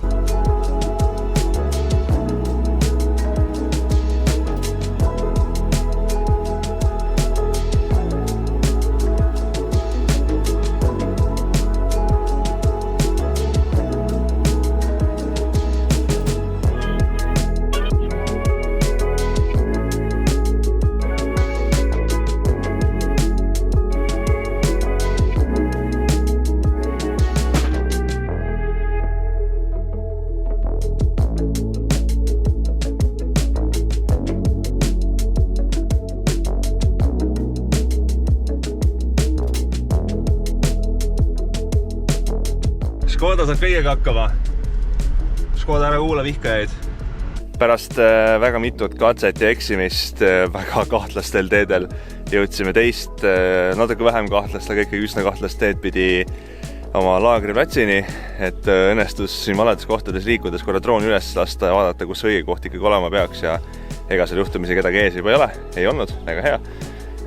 Škoda saab kõigega hakkama. Škoda ära kuula vihkajaid. Pärast väga mitut katset ja eksimist väga kahtlastel teedel jõudsime teist natuke vähem kahtlast, aga ikkagi üsna kahtlast teed pidi oma laagriplatsini, et õnnestus siin valedes kohtades liikudes korra droon üles lasta ja vaadata, kus õige koht ikkagi olema peaks ja ega seal juhtumisi kedagi ees juba ei olnud, väga hea.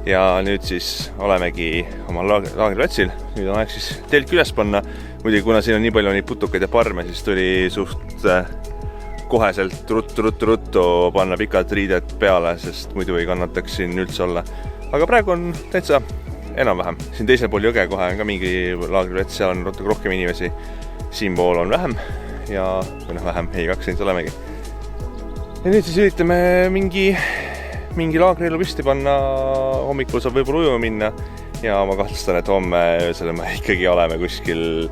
Ja nüüd siis olemegi oma laagriplatsil, nüüd on aeg siis telk üles panna. Muidugi, kuna siin on nii palju neid putukaid ja parme, siis tuli suht koheselt ruttu panna pikad riided peale, sest muidu ei kannataks siin üldse olla. Aga praegu on täitsa enam-vähem. Siin teisel pool jõge kohe on ka mingi laagriplats, seal on rohkem inimesi. Siin pool on vähem ja vähem, ei 2 neid olemegi. Ja nüüd siis üritame mingi laagrielu püsti panna, hommikul saab võib-olla ujuma minna ja ma kahtlustan, et homme öösel me ikkagi oleme kuskil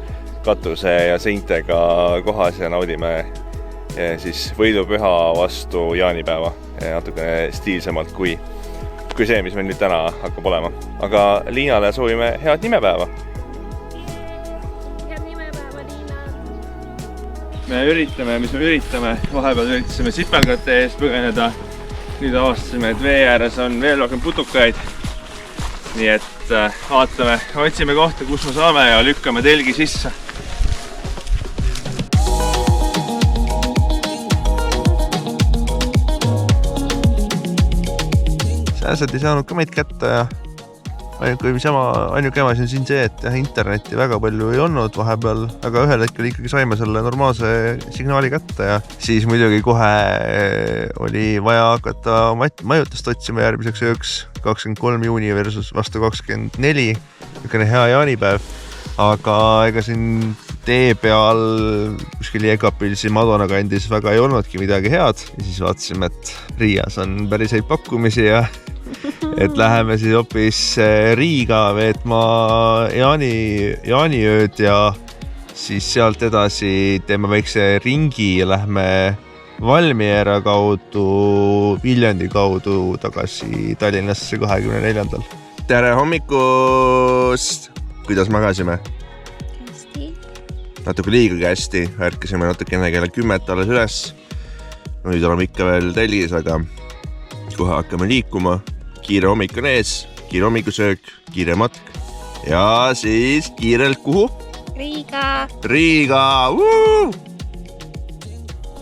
katuse ja seintega kohas ja naudime siis võidupüha vastu jaanipäeva natukene stiilsemalt kui see, mis meil nüüd täna hakkab olema. Aga Liinale soovime head nimepäeva. Head nimepäeva, Liina! Me üritame. Vahepeal üritasime sipelgate eest põgeneda. Nüüd avastasime, et vee ääres on veel rohkem putukaid. Nii et vaatame, otsime kohta, kus me saame ja lükkame telgi sisse. Sääsed ei saanud ka meid kätte ja ainuke emas on siin see, et internetti väga palju ei olnud vahepeal, aga ühel hetkel ikkagi saime selle normaalse signaali kätte ja siis muidugi kohe oli vaja hakata majutust otsima järgmiseks ööks 23 juuni versus vastu 24, niisugune hea jaanipäev, aga ega siin tee peal kuskil Jekapilsi Madona kandis väga ei olnudki midagi head ja siis vaatasime, et Riias on päris häid pakkumisi ja et läheme siis hoopis Riiga veetma jaaniööd ja siis sealt edasi teeme väikse ringi ja lähme Valmiera kaudu, Viljandi kaudu tagasi Tallinnasse 24. Tere hommikust! Kuidas magasime? Hästi. Natuke liigagi hästi, ärkasime natukene kella 10 alles üles. Nüüd oleme ikka veel telgis, aga kohe hakkame liikuma. Kiire hommik on ees, kiire hommikusöök, kiire matk ja siis kiirelt kuhu? Riiga!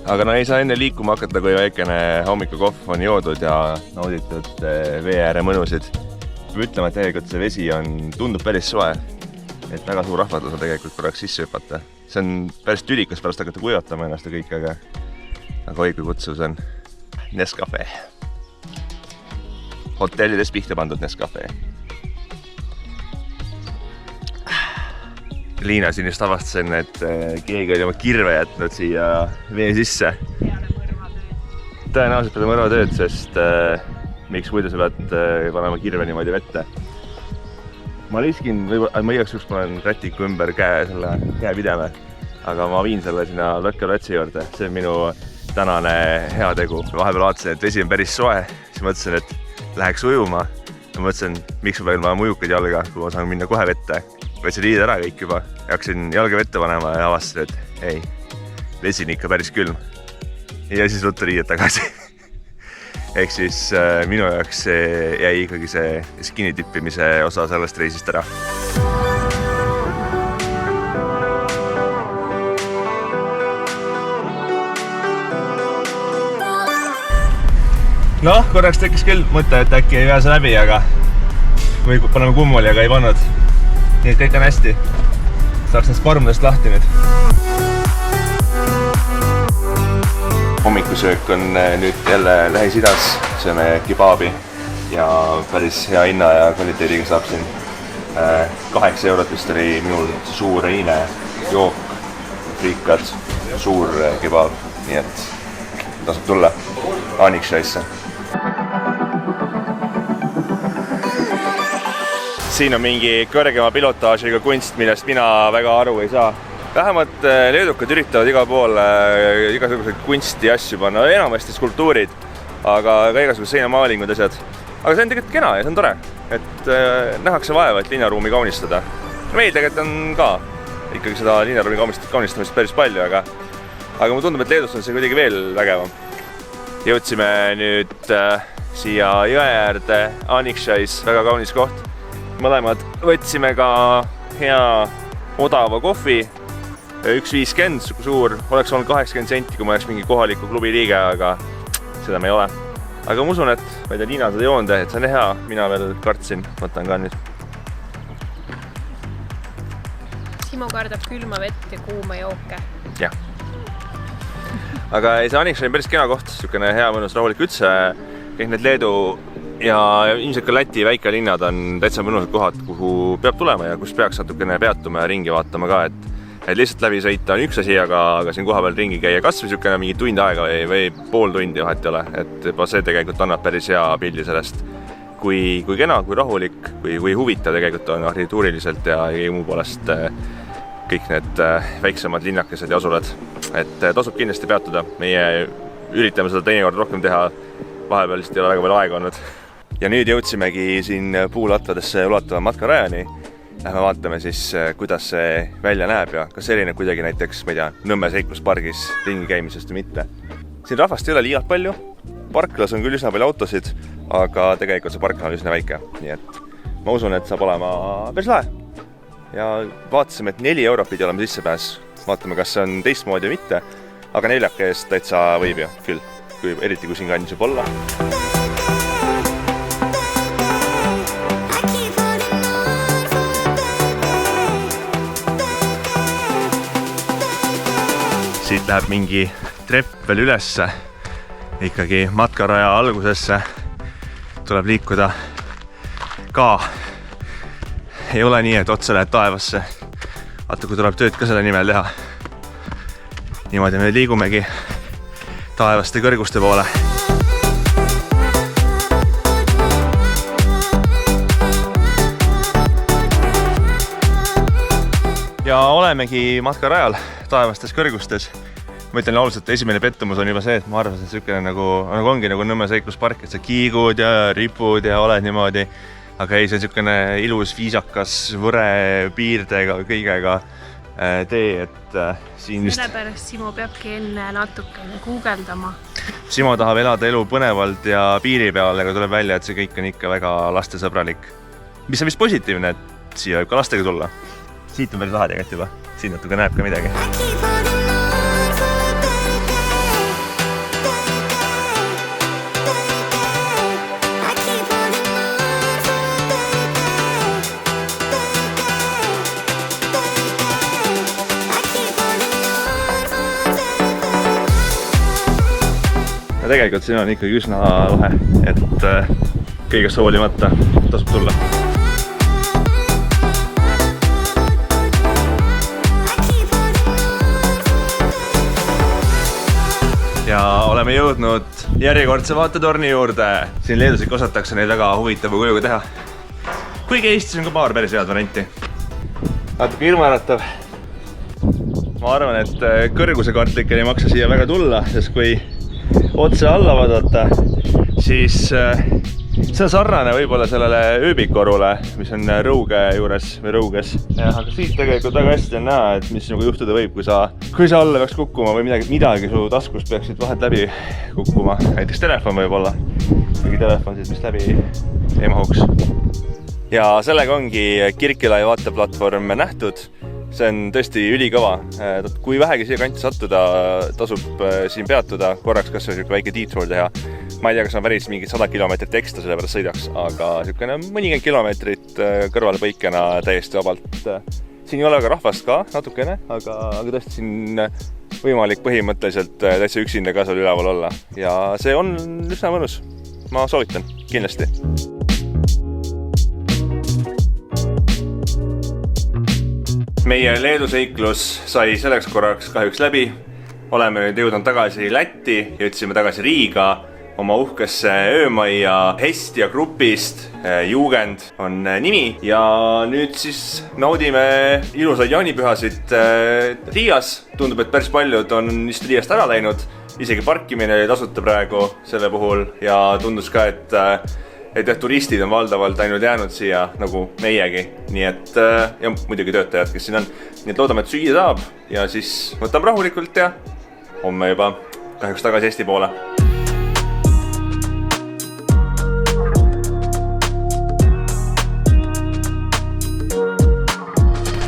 Aga ei saa enne liikuma hakata, kui väikene hommikukohv on joodud ja nauditud vee ääre mõnusid. Peab ütlema, et tegelikult see vesi tundub päris soe, et väga suur rahvatlus on tegelikult korraks sisse hüpata. See on päris tülikas pärast hakata kuivatama ennast ja kõik, aga oi kui kutsus on Nescafe. Hotellides pihta pandud Nescafe. Liina, siin just avastasin, et keegi oli oma kirve jätnud siia vee sisse. Tõenäoliselt peale mõrvatööd, sest miks muidu sa pead panema kirve niimoodi vette. Ma liskin, ma igaks juhuks panen rätiku ümber käe pideme, aga ma viin selle sinna lõkkeplatsi juurde. See on minu tänane hea tegu. Vahepeal vaatasin, et vesi on päris soe, siis mõtlesin, et läheks ujuma ja mõtlesin, miks ma pean mujukaid jalga, kui ma saan minna kohe vette. Võtsin riided ära kõik juba, hakkasin jalga vette panema ja avastasin, et ei, vesi on ikka päris külm. Ja siis ruttu riided tagasi. Ehk siis minu jaoks jäi ikkagi see skinny tippimise osa sellest reisist ära. Noh, korraks tekkis küll mõte, et äkki ei pääse läbi, aga või paneme kummuli, aga ei pannud. Nii et kõik on hästi. Saaks nendest parmudest lahti nüüd. Hommikusöök on nüüd jälle Lähis-Idas. Sööme kebaabi ja päris hea hinna ja kvaliteediga saab siin 8 eurot vist oli minul suur heine jook, friikad, suur kebaab. Nii et tasub tulla Anikšaisse. Siin on mingi kõrgema pilotaažiga kunst, millest mina väga aru ei saa. Vähemalt leedukad üritavad igal pool igasuguseid kunsti asju panna, enamasti skulptuurid, aga ka igasugused seinamaalingud asjad. Aga see on tegelikult kena ja see on tore, et nähakse vaeva, et linnaruumi kaunistada. Meil tegelikult on ka ikkagi seda linnaruumi kaunistamist päris palju, aga mulle tundub, et Leedus on see kuidagi veel vägevam. Jõudsime nüüd siia jõe äärde Anixais, väga kaunis koht. Mõlemad võtsime ka hea odava kohvi, 1,50 suur, oleks olnud 80 senti, kui ma oleks mingi kohaliku klubi liige, aga seda me ei ole. Aga ma usun, et ma ei tea, Liina seda joonde, et see on hea, mina veel kartsin, võtan ka nüüd. Simo kardab külma vett ja kuuma jooke. Jah. Aga see Anixai on päris kena koht, niisugune hea mõnus rahulik üldse. Kõik need Leedu ja ilmselt ka Läti väikelinnad on täitsa mõnusad kohad, kuhu peab tulema ja kus peaks natukene peatuma ja ringi vaatama ka, et lihtsalt läbi sõita on üks asi, aga siin koha peal ringi käia kas või niisugune mingi tund aega või pool tundi vahet ei ole, et juba see tegelikult annab päris hea pildi sellest, kui kena, kui rahulik, kui huvitav tegelikult on arhitektuuriliselt ja muu poolest kõik need väiksemad linnakesed ja asulad. Et tasub kindlasti peatuda, meie üritame seda teinekord rohkem teha, vahepeal lihtsalt ei ole väga palju aega olnud. Ja nüüd jõudsimegi siin puulatvadesse ulatava matkarajani. Lähme vaatame siis, kuidas see välja näeb ja kas erineb kuidagi näiteks, ma ei tea, Nõmme seikluspargis ringi käimisest või mitte. Siin rahvast ei ole liialt palju, parklas on küll üsna palju autosid, aga tegelikult see parkla on üsna väike, nii et ma usun, et saab olema päris lahe. Ja vaatasime, et 4 eurot pidi olema sissepääs, vaatame, kas see on teistmoodi või mitte, aga 4 eest täitsa võib ju küll, eriti kui siin kandis juba olla. Siit läheb mingi trepp veel ülesse, ikkagi matkaraja algusesse tuleb liikuda ka. Ei ole nii, et otsa lähed taevasse. Vaata, kui tuleb tööd ka selle nimel teha. Niimoodi me liigumegi taevaste kõrguste poole. Ja olemegi matkarajal taevastes kõrgustes. Ma ütlen ausalt, esimene pettumus on juba see, et ma arvasin, et niisugune nagu ongi nagu Nõmme seikluspark, et sa kiigud ja ripud ja oled niimoodi. Aga ei, see on niisugune ilus, viisakas, võre piirdega kõigega tee, et siin vist... Sellepärast Simo peabki enne natukene guugeldama. Simo tahab elada elu põnevalt ja piiri peal, aga tuleb välja, et see kõik on ikka väga lastesõbralik. Mis on vist positiivne, et siia võib ka lastega tulla. Siit on päris lahe tegelikult juba. Siin natuke näeb ka midagi. Ja tegelikult siin on ikkagi üsna lahe, et kõigest hoolimata tasub tulla. Ja oleme jõudnud järjekordse vaatetorni juurde. Siin Leedus ikka osatakse neid väga huvitava kujuga teha. Kuigi Eestis on ka paar päris head varianti. Natuke hirmuäratav. Ma arvan, et kõrguse kartlikkel ei maksa siia väga tulla, sest kui otse alla vaadata, siis see on sarnane võib-olla sellele ööbikorule, mis on Rõuge juures või Rõuges. Aga siit tegelikult väga hästi on näha, et mis nagu juhtuda võib, kui sa alla peaks kukkuma või midagi su taskust peaksid vahet läbi kukkuma. Näiteks telefon võib-olla. Mingi telefon siis, mis läbi ei mahuks. Ja sellega ongi Kirkilai vaateplatvorm nähtud. See on tõesti ülikõva. Kui vähegi siia kanti sattuda, tasub siin peatuda, korraks kas või väike detour teha. Ma ei tea, kas on päris mingid 100 kilomeetrit ekstra selle pärast sõidaks, aga niisugune mõnikümmend kilomeetrit kõrvalepõikena täiesti vabalt. Siin ei ole ka rahvast ka natukene, aga tõesti siin võimalik põhimõtteliselt täitsa üksinda ka seal üleval olla. Ja see on üsna mõnus. Ma soovitan, kindlasti. Meie Leedu seiklus sai selleks korraks kahjuks läbi. Oleme nüüd jõudnud tagasi Lätti, jõudsime tagasi Riiga, oma uhkesse öömajja Hestia grupist. Jugend on nimi ja nüüd siis naudime ilusaid jaanipühasid Riias. Tundub, et päris paljud on just Riiast ära läinud. Isegi parkimine oli tasuta praegu selle puhul ja tundus ka, et et jah, turistid on valdavalt ainult jäänud siia nagu meiegi, nii et ja muidugi töötajad, kes siin on. Nii et loodame, et süüa saab ja siis võtame rahulikult ja homme juba kahjuks tagasi Eesti poole.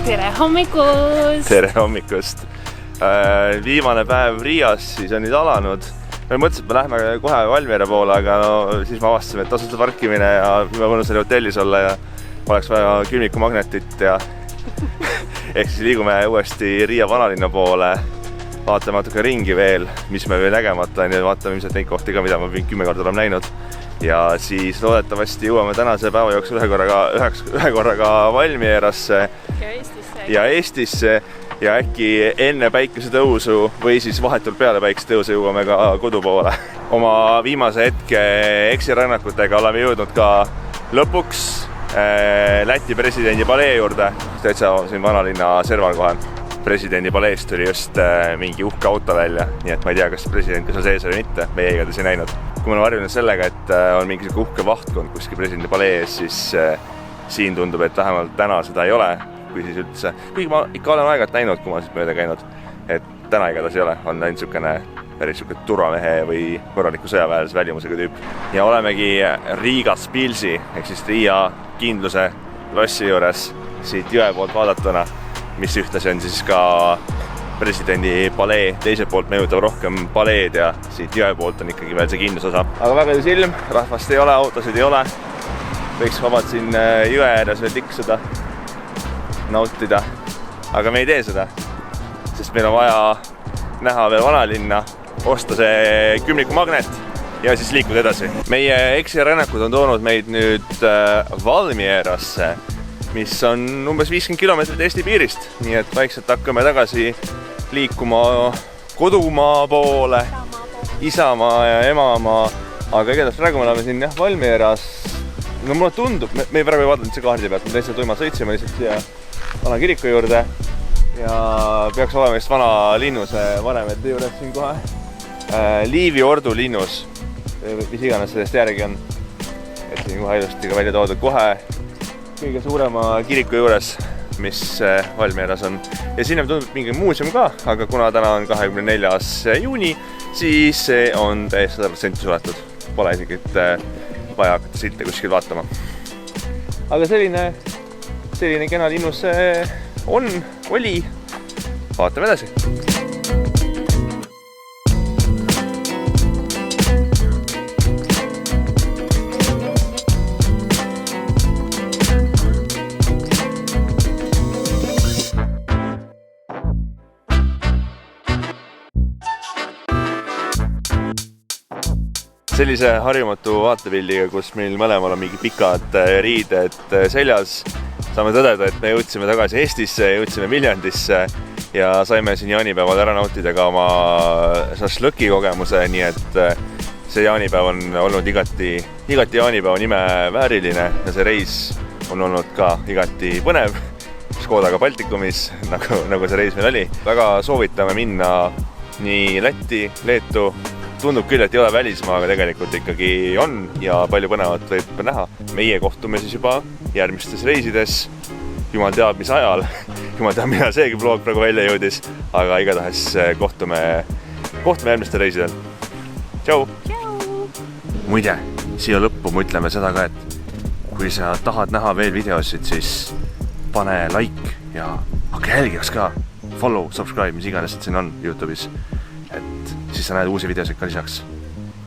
Tere hommikust! Tere hommikust! Viimane päev Riias siis on nüüd alanud. Me mõtlesin, et me lähme kohe Valmiera poole, aga no, siis me avastasime, et tasuta parkimine ja me võime seal hotellis olla ja oleks vaja külmikumagnetit ja ehk siis liigume uuesti Riia vanalinna poole, vaatame natuke ringi veel, mis me veel nägemata on ja vaatame ilmselt neid kohti ka, mida ma 10 korda olen näinud. Ja siis loodetavasti jõuame tänase päeva jooksul ühe korraga Valmierasse ja Eestisse ja äkki enne päikesetõusu või siis vahetult peale päikesetõusu jõuame ka kodu poole. Oma viimase hetke eksirännakutega oleme jõudnud ka lõpuks Läti presidendi palee juurde, täitsa siin vanalinna serval kohe. Presidendi paleest tuli just mingi uhke auto välja, nii et ma ei tea, kas president seal sees oli mitte, meie igatahes ei näinud. Kui me oleme harjunud sellega, et on mingi uhke vahtkond kuskil presidendi palee ees, siis siin tundub, et vähemalt täna seda ei ole. Kui siis üldse, kuigi ma ikka olen aegalt näinud, kui ma siit mööda käinud, et täna igatahes ei ole, on ainult päris turvamehe või korraliku sõjaväelise välimusega tüüp. Ja olemegi Riigas Pilsi, ehk siis Riia kindluse lossi juures siit jõe poolt vaadatuna, mis ühtlasi on siis ka presidendi palee, teiselt poolt meenutab rohkem paleed ja siit jõe poolt on ikkagi veel see kindlusosa. Aga väga ilus ilm, rahvast ei ole, autosid ei ole, võiks vabalt siin jõe ääres veel tiksuda, nautida, aga me ei tee seda, sest meil on vaja näha veel vanalinna, osta see külmikumagnet ja siis liikuda edasi. Meie eksirännakud on toonud meid nüüd Valmierasse, mis on umbes 50 kilomeetrit Eesti piirist, nii et vaikselt hakkame tagasi liikuma kodumaa poole, isamaa ja emamaa, aga igatahes praegu me oleme siin Valmieras. No mulle tundub, me ei praegu ei vaadanud see kaardi pealt, me täitsa tuima sõitsime lihtsalt siia vana kiriku juurde ja peaks olema vist vana linnuse vanemete juures siin kohe. Liivi Ordu linnus, mis iganes sellest järgi on, et siin kohe ilusti ka välja toodud kohe kõige suurema kiriku juures, mis Valmieras on. Ja siin tundub mingi muuseum ka, aga kuna täna on 24. juuni, siis see on täiesti 100% suletud. Pole isegi vaja hakata silte kuskil vaatama. Aga selline kena linnus oli. Vaatame edasi. Sellise harjumatu vaatepildiga, kus meil mõlemal on mingi pikad riided seljas, saame tõdeda, et me jõudsime tagasi Eestisse, jõudsime Viljandisse ja saime siin jaanipäeval ära nautida ka oma šašlõki kogemuse, nii et see jaanipäev on olnud igati jaanipäeva nime vääriline ja see reis on olnud ka igati põnev. Škodaga Baltikumis, nagu see reis meil oli. Väga soovitame minna nii Lätti, Leetu. Tundub küll, et ei ole välismaa, aga tegelikult ikkagi on ja palju põnevat võib näha. Meie kohtume siis juba järgmistes reisides, jumal teab mis ajal, jumal teab mina seegi vlog praegu välja jõudis, aga igatahes kohtume järgmistel reisidel. Tšau! Muide, siia lõppu me ütleme seda ka, et kui sa tahad näha veel videosid, siis pane like ja hakka jälgiks ka, follow, subscribe, mis iganes siin on YouTube'is. Et siis sa näed uusi videosid ka lisaks.